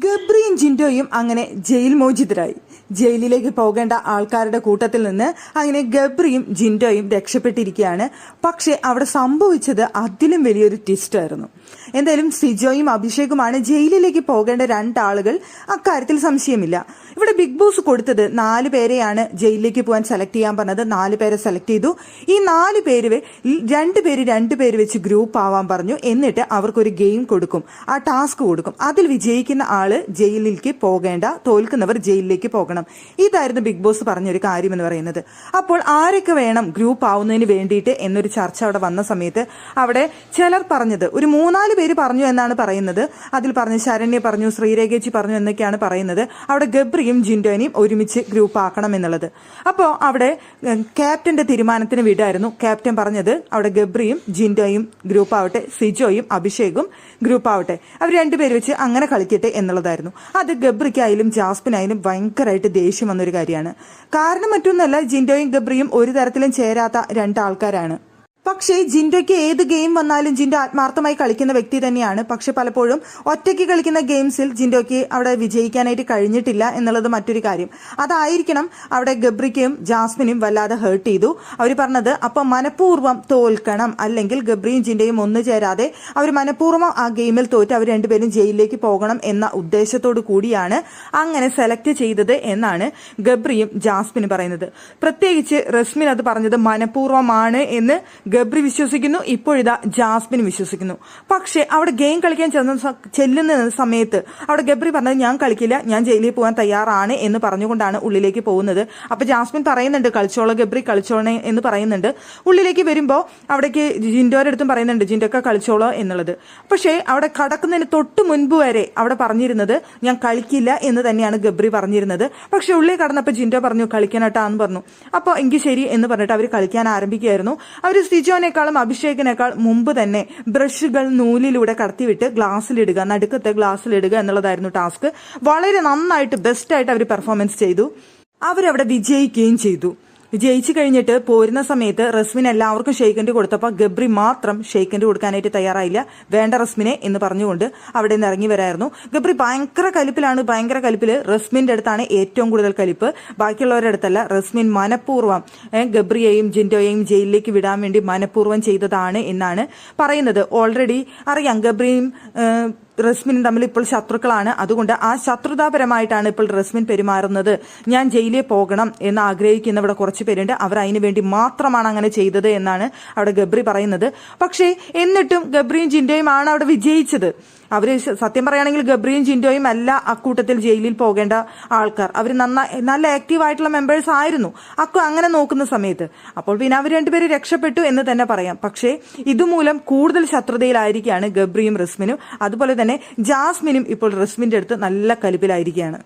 ഗബ്രിയും ജിൻഡോയും അങ്ങനെ ജയിൽ മോചിതരായി. ജയിലിലേക്ക് പോകേണ്ട ആൾക്കാരുടെ കൂട്ടത്തിൽ നിന്ന് അങ്ങനെ ഗബ്രിയും ജിൻഡോയും രക്ഷപ്പെട്ടിരിക്കുകയാണ്. പക്ഷെ അവിടെ സംഭവിച്ചത് അതിലും വലിയൊരു ട്വിസ്റ്റ് ആയിരുന്നു. എന്തായാലും സിജോയും അഭിഷേകുമാണ് ജയിലിലേക്ക് പോകേണ്ട രണ്ടാളുകൾ. അക്കാര്യത്തിൽ സംശയമില്ല. ഇവിടെ ബിഗ് ബോസ് കൊടുത്തത് 4 പേരെയാണ് ജയിലിലേക്ക് പോകാൻ സെലക്ട് ചെയ്യാൻ പറഞ്ഞത്. 4 പേരെ സെലക്ട് ചെയ്തു. ഈ 4 പേര് 2 പേര് വെച്ച് ഗ്രൂപ്പ് ആവാൻ പറഞ്ഞു. എന്നിട്ട് അവർക്കൊരു ഗെയിം കൊടുക്കും, ആ ടാസ്ക് കൊടുക്കും. അതിൽ വിജയിക്കുന്ന ആള് ജയിലിലേക്ക് പോകേണ്ട, തോൽക്കുന്നവർ ജയിലിലേക്ക് പോകണം. ഇതായിരുന്നു ബിഗ് ബോസ് പറഞ്ഞൊരു കാര്യം എന്ന് പറയുന്നത്. അപ്പോൾ ആരൊക്കെ വേണം ഗ്രൂപ്പ് ആവുന്നതിന് വേണ്ടിയിട്ട് എന്നൊരു ചർച്ച അവിടെ വന്ന സമയത്ത് അവിടെ ചിലർ പറഞ്ഞത് ഒരു 3-4 പേര് പറഞ്ഞു എന്നാണ് പറയുന്നത്. അതിൽ പറഞ്ഞു ശരണ്യ പറഞ്ഞു, ശ്രീരേഖേച്ചി പറഞ്ഞു എന്നൊക്കെയാണ് പറയുന്നത്. അവിടെ ഗബ്രിയും ജിൻഡോനെയും ഒരുമിച്ച് ഗ്രൂപ്പ് ആക്കണം എന്നുള്ളത്. അപ്പോൾ അവിടെ ക്യാപ്റ്റന്റെ തീരുമാനത്തിന് വിടായിരുന്നു. ക്യാപ്റ്റൻ പറഞ്ഞത് അവിടെ ഗബ്രിയും ജിൻഡോയും ഗ്രൂപ്പ് ആവട്ടെ, സിജോയും അഭിഷേകും ഗ്രൂപ്പ് ആവട്ടെ, അവർ 2 പേര് വെച്ച് അങ്ങനെ കളിക്കട്ടെ എന്നുള്ളതായിരുന്നു. അത് ഗബ്രിക്കായാലും ജാസ്മിനായാലും ഭയങ്കരമായിട്ട് ദേഷ്യം വന്നൊരു കാര്യമാണ്. കാരണം മറ്റൊന്നല്ല, ജിൻഡോയും ഗബ്രിയും ഒരു തരത്തിലും ചേരാത്ത 2 ആൾക്കാരാണ്. പക്ഷേ ജിൻഡോയ്ക്ക് ഏത് ഗെയിം വന്നാലും ജിൻഡോ ആത്മാർത്ഥമായി കളിക്കുന്ന വ്യക്തി തന്നെയാണ്. പക്ഷെ പലപ്പോഴും ഒറ്റയ്ക്ക് കളിക്കുന്ന ഗെയിംസിൽ ജിൻഡോയ്ക്ക് അവിടെ വിജയിക്കാനായിട്ട് കഴിഞ്ഞിട്ടില്ല എന്നുള്ളത് മറ്റൊരു കാര്യം. അതായിരിക്കണം അവിടെ ഗബ്രിക്കും ജാസ്മിനും വല്ലാതെ ഹേർട്ട് ചെയ്തു. അവർ പറഞ്ഞത് അപ്പം മനഃപൂർവ്വം തോൽക്കണം, അല്ലെങ്കിൽ ഗബ്രിയും ജിൻഡോയും ഒന്നു ചേരാതെ അവർ മനഃപൂർവ്വം ആ ഗെയിമിൽ തോറ്റ് അവർ 2 പേരും ജയിലിലേക്ക് പോകണം എന്ന ഉദ്ദേശത്തോടു കൂടിയാണ് അങ്ങനെ സെലക്ട് ചെയ്തത് എന്നാണ് ഗബ്രിയും ജാസ്മിനും പറയുന്നത്. പ്രത്യേകിച്ച് റസ്മിൻ അത് പറഞ്ഞത് മനഃപൂർവ്വമാണ് എന്ന് ഗബ്രി വിശ്വസിക്കുന്നു. ഇപ്പോഴിതാ ജാസ്മിൻ വിശ്വസിക്കുന്നു. പക്ഷെ അവിടെ ഗെയിം കളിക്കാൻ ചെല്ലുന്ന സമയത്ത് അവിടെ ഗബ്രി പറഞ്ഞത് ഞാൻ കളിക്കില്ല, ഞാൻ ജയിലിൽ പോകാൻ തയ്യാറാണ് എന്ന് പറഞ്ഞുകൊണ്ടാണ് ഉള്ളിലേക്ക് പോകുന്നത്. അപ്പൊ ജാസ്മിൻ പറയുന്നുണ്ട് കളിച്ചോളോ ഗബ്രി കളിച്ചോളേ എന്ന് പറയുന്നുണ്ട്. ഉള്ളിലേക്ക് വരുമ്പോൾ അവിടേക്ക് ജിൻഡോയുടെ അടുത്തും പറയുന്നുണ്ട് ജിൻഡോക്കെ കളിച്ചോളോ എന്നുള്ളത്. പക്ഷേ അവിടെ കടക്കുന്നതിന് തൊട്ട് മുൻപ് വരെ അവിടെ പറഞ്ഞിരുന്നത് ഞാൻ കളിക്കില്ല എന്ന് തന്നെയാണ് ഗബ്രി പറഞ്ഞിരുന്നത്. പക്ഷെ ഉള്ളിൽ കടന്നപ്പോൾ ജിൻഡോ പറഞ്ഞു കളിക്കാനായിട്ടാന്ന് പറഞ്ഞു. അപ്പോൾ എങ്കിൽ ശരി എന്ന് പറഞ്ഞിട്ട് അവർ കളിക്കാൻ ആരംഭിക്കുകയായിരുന്നു. അവർ സിജോനേക്കാളും അഭിഷേകിനേക്കാൾ മുമ്പ് തന്നെ ബ്രഷുകൾ നൂലിലൂടെ കടത്തിവിട്ട് ഗ്ലാസ്സിലിടുക, നടുക്കത്തെ ഗ്ലാസ്സിലിടുക എന്നുള്ളതായിരുന്നു ടാസ്ക്. വളരെ നന്നായിട്ട് ബെസ്റ്റായിട്ട് അവർ പെർഫോമൻസ് ചെയ്തു. അവരവിടെ വിജയിക്കുകയും ചെയ്തു. ജയിച്ചു കഴിഞ്ഞിട്ട് പോരുന്ന സമയത്ത് റസ്മിൻ എല്ലാവർക്കും ഷെയ്ക്കൻഡ് കൊടുത്തപ്പോൾ ഗബ്രി മാത്രം ഷെയ്ക്കൻഡ് കൊടുക്കാനായിട്ട് തയ്യാറായില്ല. വേണ്ട റസ്മിനെ എന്ന് പറഞ്ഞുകൊണ്ട് അവിടെ നിന്ന് ഇറങ്ങി വരായിരുന്നു. ഗബ്രി ഭയങ്കര കലിപ്പില്. റസ്മിന്റെ അടുത്താണ് ഏറ്റവും കൂടുതൽ കലിപ്പ്, ബാക്കിയുള്ളവരുടെ അടുത്തല്ല. റസ്മിൻ മനഃപൂർവ്വം ഗബ്രിയെയും ജിൻഡോയെയും ജയിലിലേക്ക് വിടാൻ വേണ്ടി മനഃപൂർവ്വം ചെയ്തതാണ് എന്നാണ് പറയുന്നത്. ഓൾറെഡി അറിയാം ഗബ്രിയും റസ്മിനും തമ്മിൽ ഇപ്പോൾ ശത്രുക്കളാണ്. അതുകൊണ്ട് ആ ശത്രുതാപരമായിട്ടാണ് ഇപ്പോൾ റസ്മിൻ പെരുമാറുന്നത്. ഞാൻ ജയിലിൽ പോകണം എന്ന് ആഗ്രഹിക്കുന്ന ഇവിടെ കുറച്ച് പേരുണ്ട്. അവർ അതിനു വേണ്ടി മാത്രമാണ് അങ്ങനെ ചെയ്തത് എന്നാണ് അവിടെ ഗബ്രി പറയുന്നത്. പക്ഷേ എന്നിട്ടും ഗബ്രിയും ജിൻഡോയും ആണ് അവിടെ വിജയിച്ചത്. അവര് സത്യം പറയുകയാണെങ്കിൽ ഗബ്രിയും ജിൻഡോയും അല്ല അക്കൂട്ടത്തിൽ ജയിലിൽ പോകേണ്ട ആൾക്കാർ. അവർ നല്ല ആക്റ്റീവായിട്ടുള്ള മെമ്പേഴ്സ് ആയിരുന്നു അങ്ങനെ നോക്കുന്ന സമയത്ത്. അപ്പോൾ പിന്നെ അവർ 2 പേര് രക്ഷപ്പെട്ടു എന്ന് തന്നെ പറയാം. പക്ഷേ ഇതുമൂലം കൂടുതൽ ശത്രുതയിലായിരിക്കുകയാണ് ഗബ്രിയും റസ്മിനും. അതുപോലെ തന്നെ ജാസ്മിനും ഇപ്പോൾ റസ്മിന്റെ അടുത്ത് നല്ല കലിപ്പിലായിരിക്കുകയാണ്.